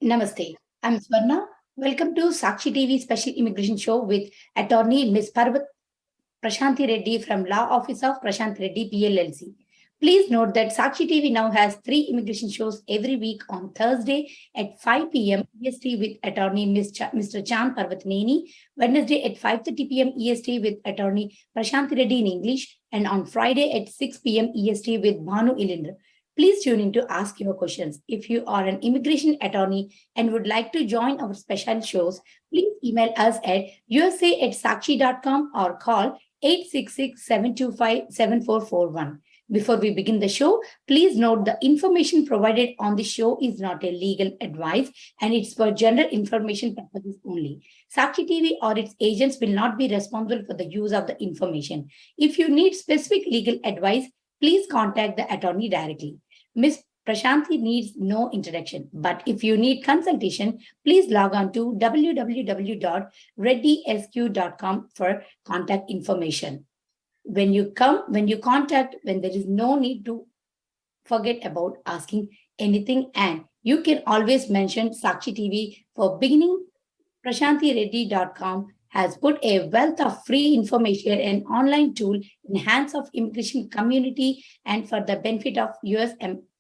Namaste. I'm Swarna. Welcome to Sakshi TV special immigration show with attorney Ms. Prashanthi Reddy from Law Office of Prashanthi Reddy PLLC. Please note that Sakshi TV now has 3 immigration shows every week on Thursday at 5 p.m. EST with attorney Mr. Chan Parvatneni, Wednesday at 5:30 p.m. EST with attorney Prashanthi Reddy in English, and on Friday at 6 p.m. EST with Bhanu Ilindra. Please tune in to ask your questions. If you are an immigration attorney and would like to join our special shows, please email us at usa@sakshi.com or call 866-725-7441. Before we begin the show, please note the information provided on the show is not a legal advice and it's for general information purposes only. Sakshi TV or its agents will not be responsible for the use of the information. If you need specific legal advice, please contact the attorney directly. Ms. Prashanthi needs no introduction, but if you need consultation, please log on to www.reddysq.com for contact information. When there is no need to forget about asking anything, and you can always mention Sakshi TV for beginning. PrashanthiReddy.com has put a wealth of free information and online tool in hands of immigration community and for the benefit of US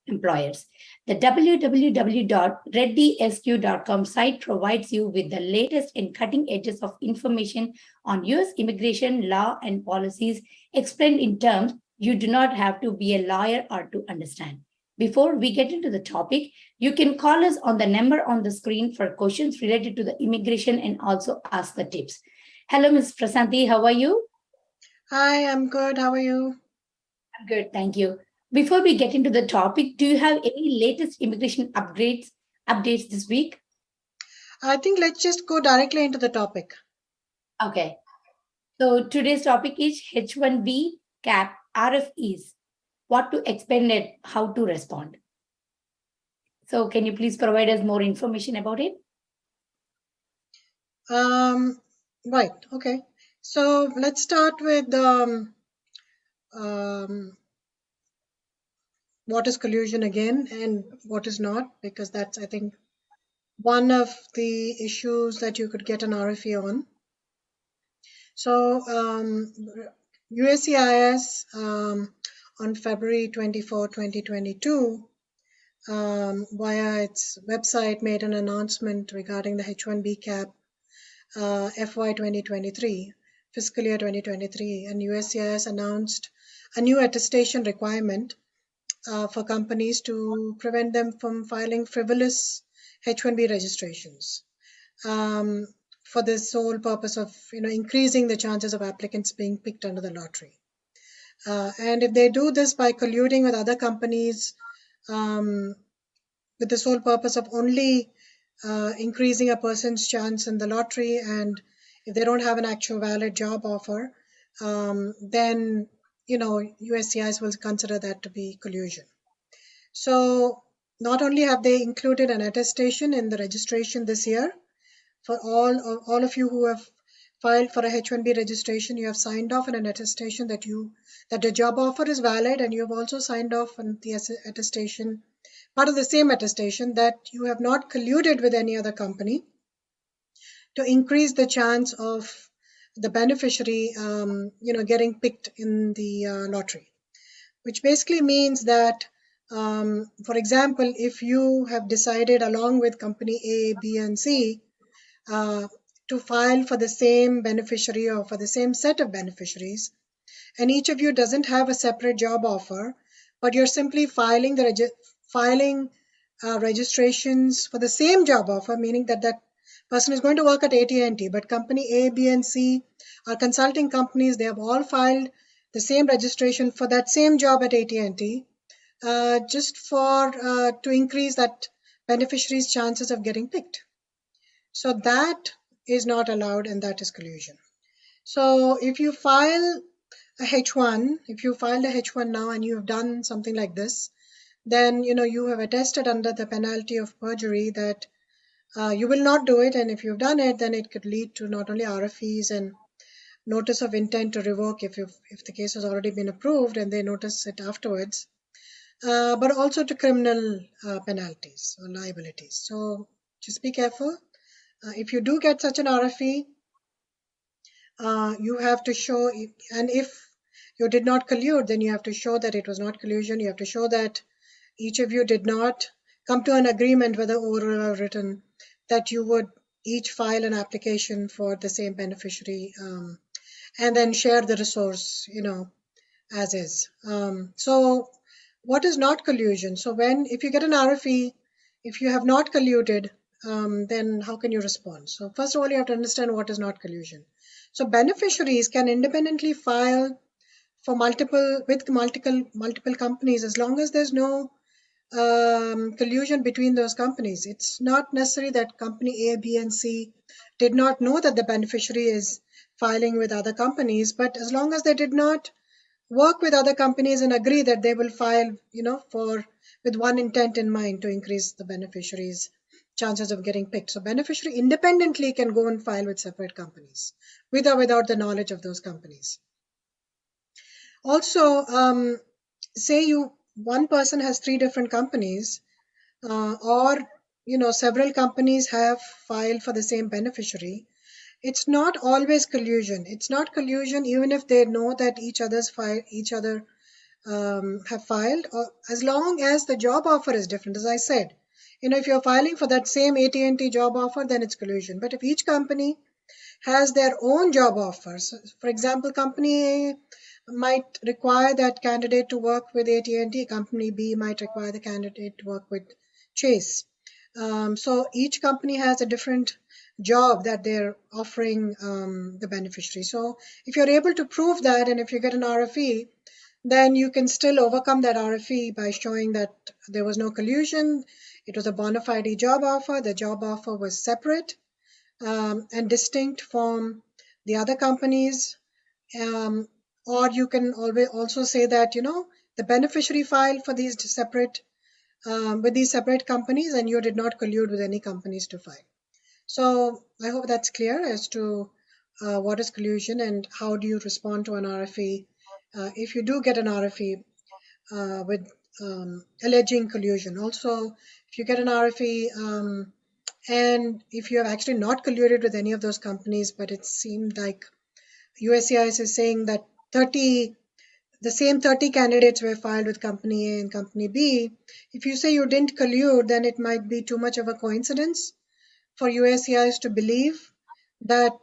employers. The www.reddysq.com site provides you with the latest and cutting edges of information on US immigration law and policies explained in terms you do not have to be a lawyer or to understand. Before we get into the topic, you can call us on the number on the screen for questions related to the immigration and also ask the tips. Hello, Ms. Prashanthi, how are you? Hi, I'm good. How are you? I'm good, thank you. Before we get into the topic, do you have any latest immigration updates this week? I think let's just go directly into the topic. Okay. So today's topic is H-1B cap RFEs. What to expect and how to respond. So can you please provide us more information about it? Right. Okay. So let's start with what is collusion again and what is not, because that's, I think, one of the issues that you could get an RFE on. So USCIS on February 24, 2022, via its website made an announcement regarding the H-1B cap FY 2023, fiscal year 2023, and USCIS announced a new attestation requirement for companies to prevent them from filing frivolous H-1B registrations for the sole purpose of increasing the chances of applicants being picked under the lottery. And if they do this by colluding with other companies with the sole purpose of only increasing a person's chance in the lottery, and if they don't have an actual valid job offer, then USCIS will consider that to be collusion. So not only have they included an attestation in the registration this year, for all of you who have filed for a H-1B registration, you have signed off on an attestation that the job offer is valid, and you have also signed off on the attestation, part of the same attestation, that you have not colluded with any other company to increase the chance of the beneficiary getting picked in the lottery, which basically means that for example, if you have decided along with company A, B, and C to file for the same beneficiary or for the same set of beneficiaries, and each of you doesn't have a separate job offer, but you're simply filing registrations for the same job offer, meaning that person is going to work at AT&T, but company A, B, and C are consulting companies. They have all filed the same registration for that same job at AT&T, just to increase that beneficiary's chances of getting picked. So that is not allowed, and that is collusion. So if you file a H1, if you filed a H1 now and you have done something like this, then you have attested under the penalty of perjury that you will not do it, and if you've done it, then it could lead to not only RFEs and notice of intent to revoke if the case has already been approved and they notice it afterwards, but also to criminal penalties or liabilities. So Just be careful. If you do get such an RFE, you have to show, and if you did not collude, then you have to show that it was not collusion. You have to show that each of you did not come to an agreement, whether oral or written, that you would each file an application for the same beneficiary, and then share the resource, as is. So what is not collusion? So if you get an RFE, if you have not colluded, then how can you respond? So first of all, you have to understand what is not collusion. So beneficiaries can independently file for multiple companies as long as there's no collusion between those companies. It's not necessary that company A, B, and C did not know that the beneficiary is filing with other companies, but as long as they did not work with other companies and agree that they will file, with one intent in mind to increase the beneficiary's chances of getting picked. So beneficiary independently can go and file with separate companies, with or without the knowledge of those companies. Also, say one person has 3 different companies, or several companies have filed for the same beneficiary. It's not always collusion. It's not collusion even if they know that each other have filed, or as long as the job offer is different. As I said, if you're filing for that same AT&T job offer, then it's collusion. But if each company has their own job offers, for example, company A might require that candidate to work with AT&T, company B might require the candidate to work with Chase. So each company has a different job that they're offering the beneficiary. So if you're able to prove that, and if you get an RFE, then you can still overcome that RFE by showing that there was no collusion. It was a bona fide job offer. The job offer was separate and distinct from the other companies. Or you can always also say that, the beneficiary filed for these separate, with these separate companies, and you did not collude with any companies to file. So I hope that's clear as to what is collusion and how do you respond to an RFE if you do get an RFE with alleging collusion. Also, if you get an RFE and if you have actually not colluded with any of those companies, but it seemed like USCIS is saying that the same 30 candidates were filed with company A and company B. If you say you didn't collude, then it might be too much of a coincidence for USCIS to believe that,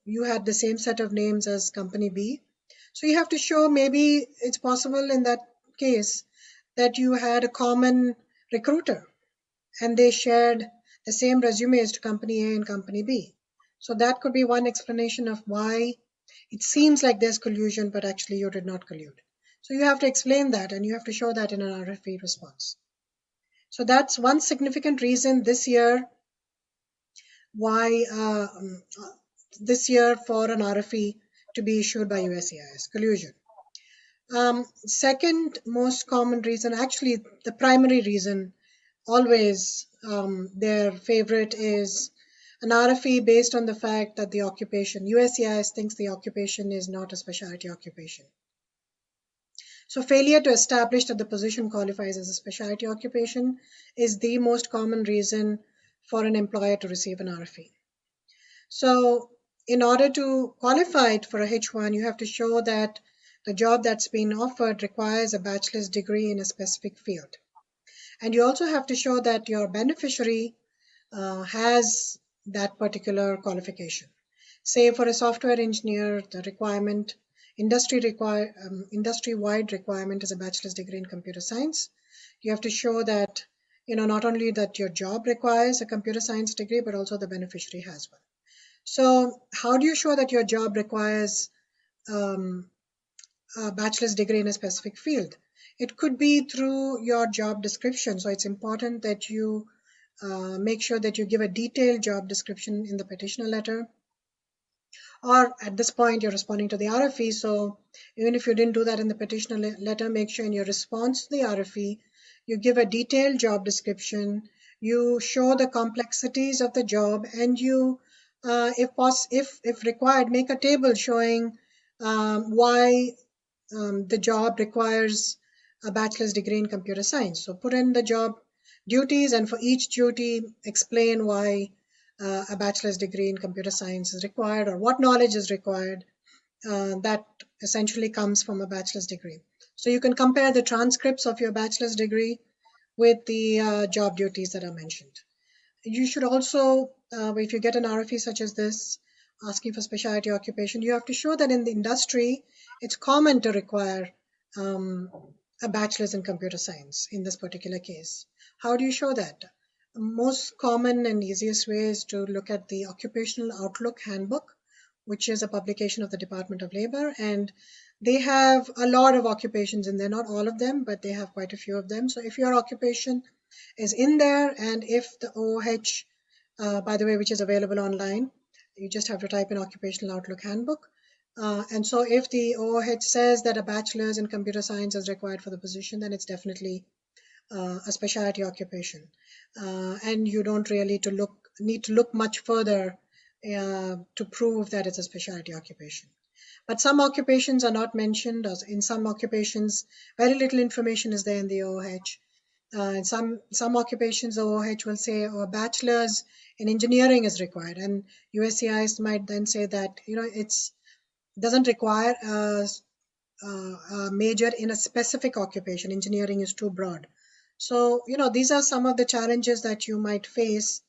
you had the same set of names as company B. So you have to show maybe it's possible in that case that you had a common recruiter and they shared the same resumes to company A and company B. So that could be one explanation of why it seems like there's collusion, but actually you did not collude. So you have to explain that and you have to show that in an RFE response. So that's one significant reason this year why this year for an RFE to be issued by USCIS, collusion. Second most common reason, actually the primary reason, always their favorite is an RFE based on the fact that the occupation, USCIS thinks the occupation is not a specialty occupation. So failure to establish that the position qualifies as a specialty occupation is the most common reason for an employer to receive an RFE. So in order to qualify for a H-1, you have to show that the job that's been offered requires a bachelor's degree in a specific field. And you also have to show that your beneficiary has that particular qualification. Say for a software engineer, the requirement, industry-wide requirement is a bachelor's degree in computer science. You have to show that, not only that your job requires a computer science degree, but also the beneficiary has one. So how do you show that your job requires a bachelor's degree in a specific field? It could be through your job description. So it's important that you make sure that you give a detailed job description in the petitioner letter. Or at this point, you're responding to the RFE. So even if you didn't do that in the petitioner letter, make sure in your response to the RFE, you give a detailed job description, you show the complexities of the job, and you, if required, make a table showing why the job requires a bachelor's degree in computer science. So put in the job duties, and for each duty, explain why a bachelor's degree in computer science is required or what knowledge is required that essentially comes from a bachelor's degree. So you can compare the transcripts of your bachelor's degree with the job duties that are mentioned. You should also, if you get an RFE such as this, asking for specialty occupation, you have to show that in the industry, it's common to require a bachelor's in computer science in this particular case. How do you show that? Most common and easiest way is to look at the Occupational Outlook Handbook, which is a publication of the Department of Labor, and they have a lot of occupations in there, not all of them, but they have quite a few of them. So if your occupation is in there, and if the OOH, by the way, which is available online, you just have to type in Occupational Outlook Handbook. And so if the OOH says that a bachelor's in computer science is required for the position, then it's definitely a specialty occupation. And you don't really need to look much further to prove that it's a specialty occupation. But some occupations are not mentioned, or in some occupations, very little information is there in the OOH. In some occupations, the OOH will say, oh, a bachelor's in engineering is required, and USCIS might then say that it's doesn't require a major in a specific occupation. Engineering is too broad. So these are some of the challenges that you might face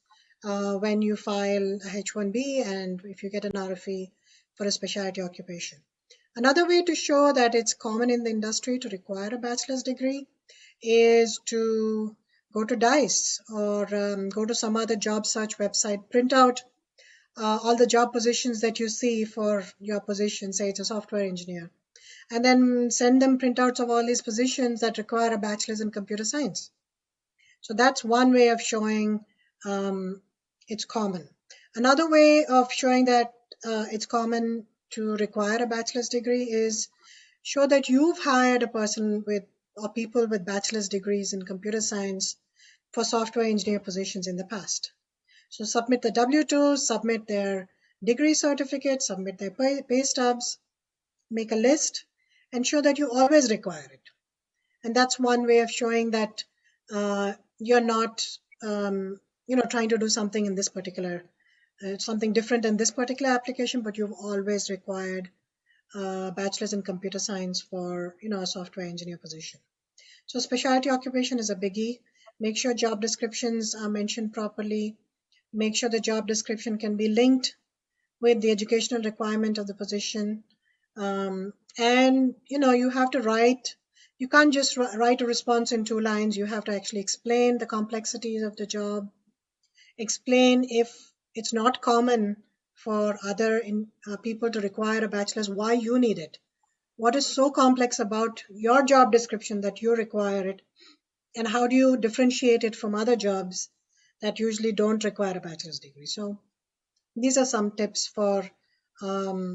when you file a H-1B and if you get an RFE for a specialty occupation. Another way to show that it's common in the industry to require a bachelor's degree is to go to DICE or go to some other job search website, print out all the job positions that you see for your position, say it's a software engineer, and then send them printouts of all these positions that require a bachelor's in computer science. So that's one way of showing it's common. Another way of showing that it's common to require a bachelor's degree is show that you've hired a person or people with bachelor's degrees in computer science for software engineer positions in the past. So submit the W-2s, submit their degree certificate, submit their pay stubs, make a list, and show that you always require it. And that's one way of showing that you're not, trying to do something in this particular, something different in this particular application, but you've always required bachelor's in computer science for, a software engineer position. So specialty occupation is a biggie. Make sure job descriptions are mentioned properly. Make sure the job description can be linked with the educational requirement of the position. And, you have to write, you can't just write a response in 2 lines. You have to actually explain the complexities of the job, explain if it's not common for other people to require a bachelor's, why you need it. What is so complex about your job description that you require it? And how do you differentiate it from other jobs that usually don't require a bachelor's degree? So these are some tips for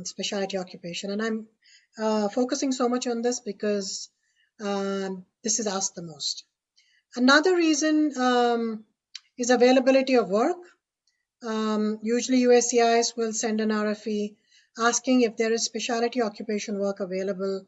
specialty occupation. And I'm focusing so much on this because this is asked the most. Another reason is availability of work. Usually USCIS will send an RFE asking if there is specialty occupation work available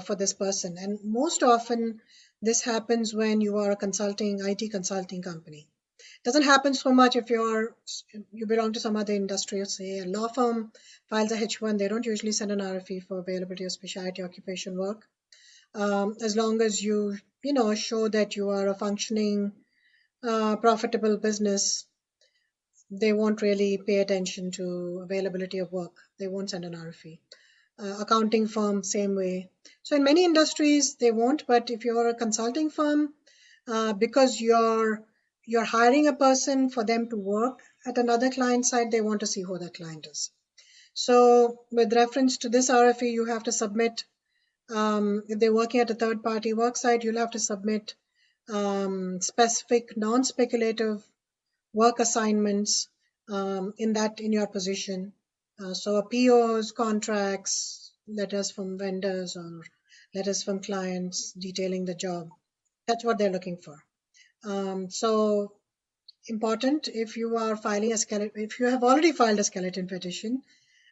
for this person. And most often this happens when you are a IT consulting company. It doesn't happen so much if you belong to some other industry, say a law firm files a H1, they don't usually send an RFE for availability of specialty occupation work. As long as you show that you are a functioning, profitable business, they won't really pay attention to availability of work. They won't send an RFE. Accounting firm, same way. So in many industries, they won't, but if you're a consulting firm, because you're hiring a person for them to work at another client site, they want to see who that client is. So with reference to this RFE, you have to submit, if they're working at a third-party work site, you'll have to submit specific non-speculative work assignments in your position. So POs, contracts, letters from vendors or letters from clients detailing the job. That's what they're looking for. So important if you are filing if you have already filed a skeleton petition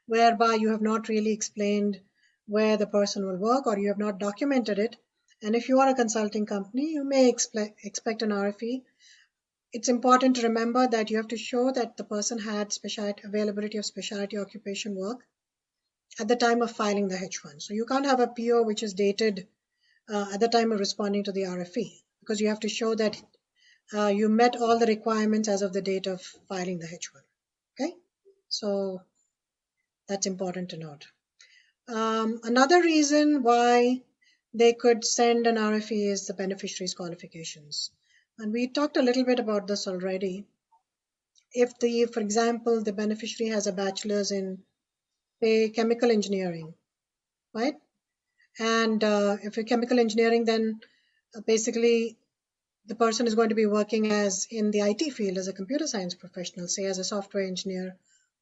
whereby you have not really explained where the person will work or you have not documented it, And if you are a consulting company, you may expect an RFE. It's important to remember that you have to show that the person had availability of specialty occupation work at the time of filing the H1. So you can't have a PO which is dated at the time of responding to the RFE, because you have to show that you met all the requirements as of the date of filing the H1. Okay, so that's important to note. Another reason why they could send an RFE is the beneficiary's qualifications. And we talked a little bit about this already. If for example, the beneficiary has a bachelor's in, say, chemical engineering, right? And if you're chemical engineering, then basically the person is going to be working as in the IT field as a computer science professional, say as a software engineer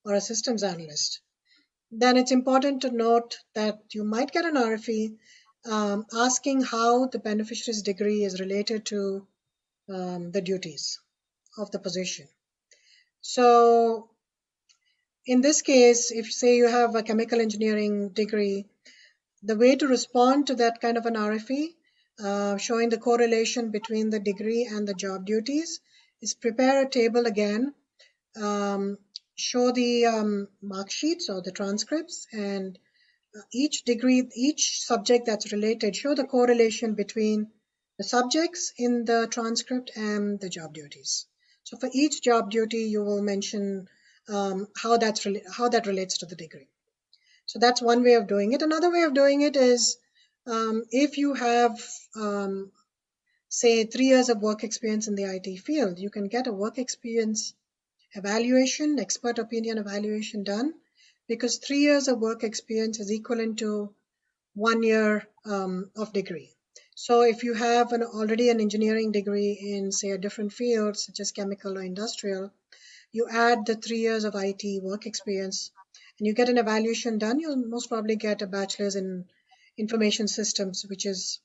or a systems analyst. Then it's important to note that you might get an RFE asking how the beneficiary's degree is related to the duties of the position. So in this case, if say you have a chemical engineering degree, the way to respond to that kind of an RFE, showing the correlation between the degree and the job duties, is prepare a table again, show the mark sheets or the transcripts, and each subject that's related, show the correlation between the subjects in the transcript and the job duties. So for each job duty, you will mention how that relates to the degree. So that's one way of doing it. Another way of doing it is if you have, say, 3 years of work experience in the IT field, you can get a work experience evaluation, expert opinion evaluation done, because 3 years of work experience is equivalent to 1 year of degree. So if you have already an engineering degree in, say, a different field, such as chemical or industrial, you add the 3 years of IT work experience and you get an evaluation done, you'll most probably get a bachelor's in information systems, which is,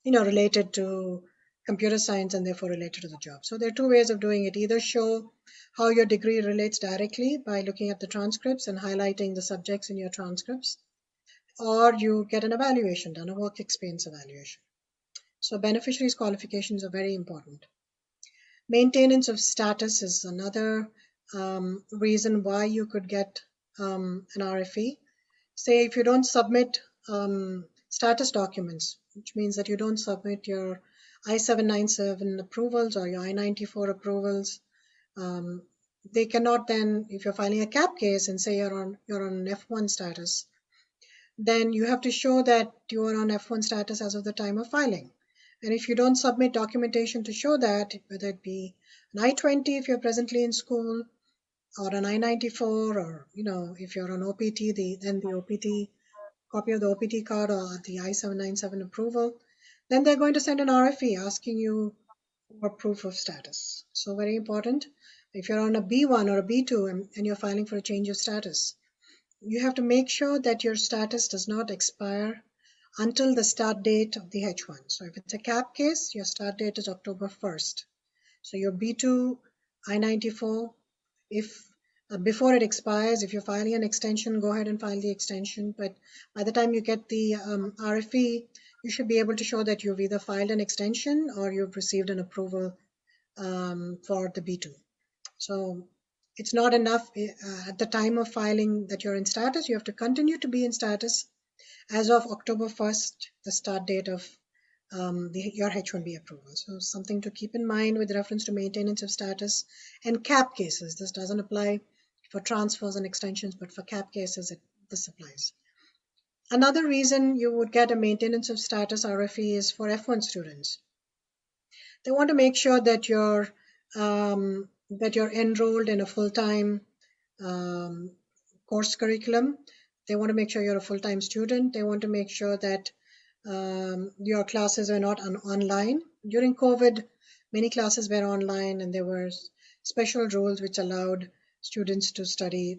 related to computer science and therefore related to the job. So there are two ways of doing it. Either show how your degree relates directly by looking at the transcripts and highlighting the subjects in your transcripts, or you get an evaluation done, a work experience evaluation. So beneficiaries' qualifications are very important. Maintenance of status is another reason why you could get an RFE. Say if you don't submit status documents, which means that you don't submit your I-797 approvals or your I-94 approvals, they cannot then, if you're filing a CAP case and say you're on an F1 status, then you have to show that you are on F1 status as of the time of filing. And if you don't submit documentation to show that, whether it be an I-20 if you're presently in school, or an I-94, or if you're on OPT, then the OPT copy of the OPT card or the I-797 approval, then they're going to send an RFE asking you for proof of status. So very important. If you're on a B1 or a B2 and you're filing for a change of status, you have to make sure that your status does not expire until the start date of the H1. So if it's a CAP case, your start date is October 1st. So your B2 I-94, if before it expires, if you're filing an extension, go ahead and file the extension. But by the time you get the RFE, you should be able to show that you've either filed an extension or you've received an approval for the B2. So it's not enough at the time of filing that you're in status. You have to continue to be in status as of October 1st, the start date of your H-1B approval. So something to keep in mind with reference to maintenance of status and CAP cases. This doesn't apply for transfers and extensions, but for CAP cases, this applies. Another reason you would get a maintenance of status RFE is for F1 students. They want to make sure that you're enrolled in a full-time course curriculum. They want to make sure you're a full-time student. They want to make sure that your classes are not online. During COVID, many classes were online and there were special rules which allowed students to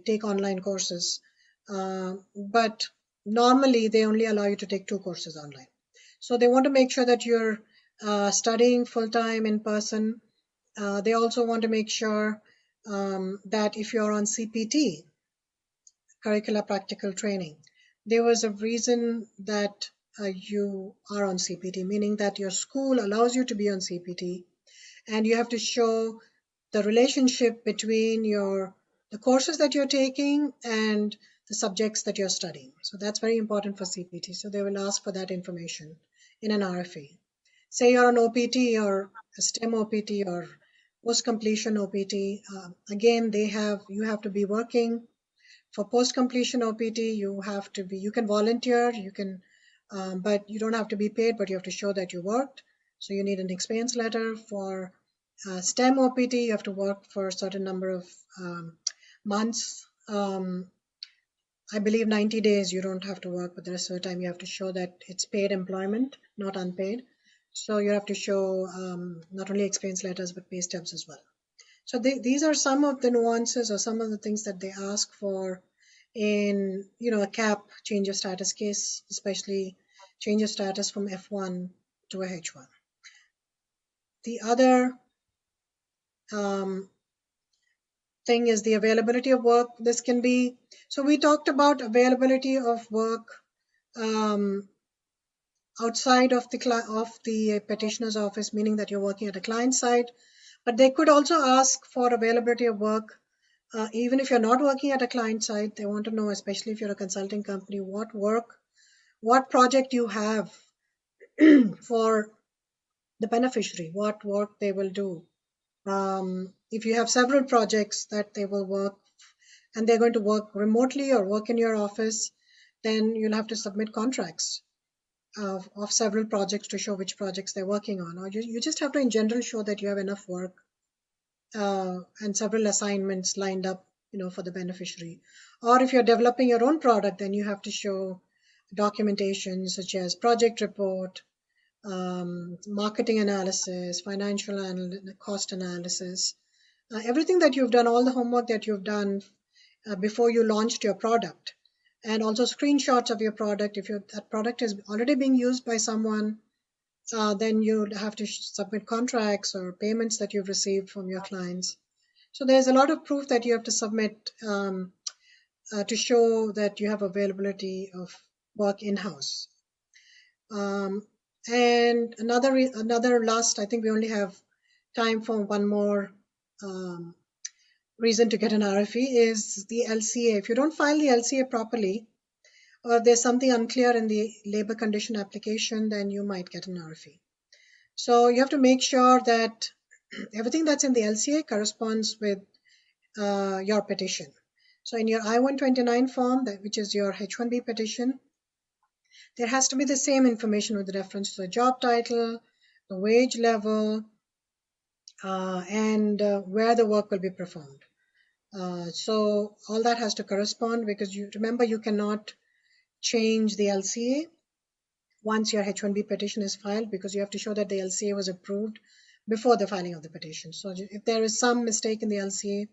take online courses. But normally they only allow you to take 2 courses online. So they want to make sure that you're studying full-time in person. They also want to make sure that if you're on CPT, curricular practical training, there was a reason that you are on CPT, meaning that your school allows you to be on CPT, and you have to show the relationship between the courses that you're taking and the subjects that you're studying. So that's very important for CPT. So they will ask for that information in an RFE. Say you're an OPT or a STEM OPT or post-completion OPT. Again, you have to be working. For post-completion OPT, you can volunteer, but you don't have to be paid, but you have to show that you worked. So you need an experience letter. For STEM OPT, you have to work for a certain number of months. I believe 90 days you don't have to work, but the rest of the time you have to show that it's paid employment, not unpaid. So you have to show not only experience letters, but pay stubs as well. So these are some of the nuances or some of the things that they ask for in a CAP change of status case, especially change of status from F1 to a H1. The other thing is the availability of work. This can be, so we talked about availability of work outside of the petitioner's office, meaning that you're working at a client side, but they could also ask for availability of work even if you're not working at a client side. They want to know, especially if you're a consulting company, what project you have for the beneficiary, what work they will do. If you have several projects that they will work and they're going to work remotely or work in your office, then you'll have to submit contracts of several projects to show which projects they're working on. Or you just have to, in general, show that you have enough work and several assignments lined up, for the beneficiary. Or if you're developing your own product, then you have to show documentation such as project report, marketing analysis, financial cost analysis, everything that you've done, all the homework that you've done before you launched your product, and also screenshots of your product. If that product is already being used by someone, then you have to submit contracts or payments that you've received from your clients. So there's a lot of proof that you have to submit to show that you have availability of work in-house. And another last, I think we only have time for one more reason to get an RFE is the LCA. If you don't file the LCA properly, or there's something unclear in the labor condition application, then you might get an RFE. So you have to make sure that everything that's in the LCA corresponds with your petition. So in your I-129 form, which is your H-1B petition, there has to be the same information with reference to the job title, the wage level, and where the work will be performed. So all that has to correspond, because remember, you cannot change the LCA once your H-1B petition is filed, because you have to show that the LCA was approved before the filing of the petition. So if there is some mistake in the LCA,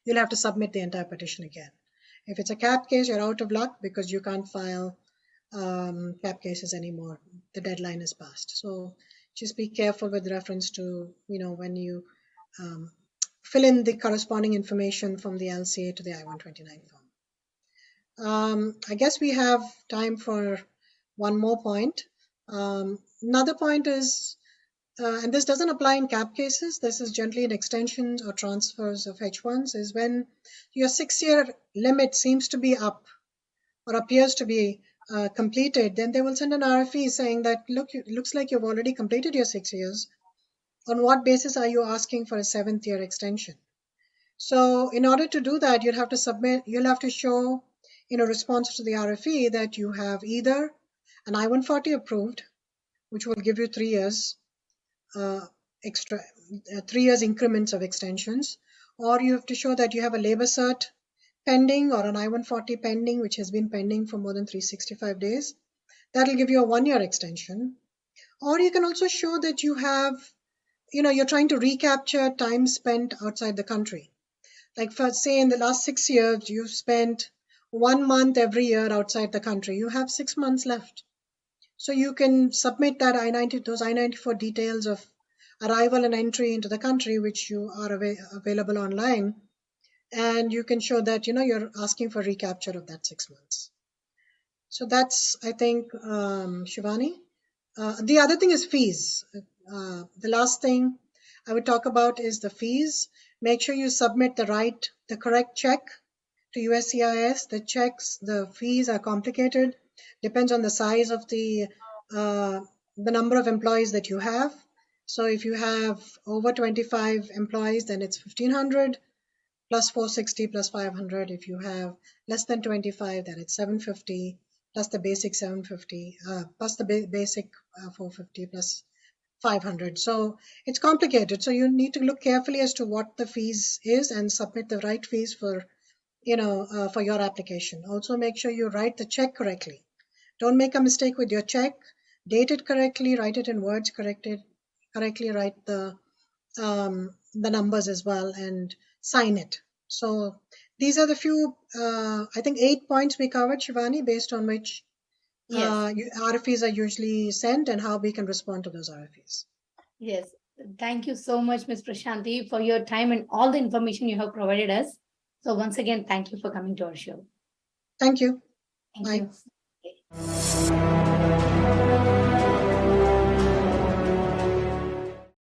you'll have to submit the entire petition again. If it's a CAP case, you're out of luck because you can't file CAP cases anymore. The deadline is passed. So just be careful with reference to, when you fill in the corresponding information from the LCA to the I-129 form. I guess we have time for one more point. Another point is, and this doesn't apply in CAP cases, this is generally in extensions or transfers of H1s, is when your 6-year limit seems to be up or appears to be completed, then they will send an RFE saying that, look, it looks like you've already completed your 6 years. On what basis are you asking for a 7th year extension? So in order to do that, you'll have to show in a response to the RFE that you have either an I-140 approved, which will give you 3 years extra, 3 years increments of extensions, or you have to show that you have a labor cert pending or an I-140 pending, which has been pending for more than 365 days. That'll give you a 1-year extension. Or you can also show that you have, you're trying to recapture time spent outside the country. Like, for say, in the last 6 years, you've spent 1 month every year outside the country. You have 6 months left. So you can submit that those I-94 details of arrival and entry into the country, which you are available online. And you can show that, you're asking for recapture of that 6 months. So that's, I think, Shivani. The other thing is fees. The last thing I would talk about is the fees. Make sure you submit the correct check to USCIS. The fees are complicated. Depends on the size of the number of employees that you have. So if you have over 25 employees, then it's 1,500 plus 460 plus 500. If you have less than 25, then it's 750 plus the basic 750 plus the basic 450 plus 500. So it's complicated. So you need to look carefully as to what the fees is and submit the right fees for for your application. Also make sure you write the check correctly. Don't make a mistake with your check. Date it correctly, write it in words correctly, write the numbers as well, and sign it. So these are the few, I think 8 points we covered, Shivani, based on which Yes. RFEs are usually sent and how we can respond to those RFEs. Yes. Thank you so much, Ms. Prashanthi, for your time and all the information you have provided us. So once again, thank you for coming to our show. Thank you. Thank Bye. you. Okay.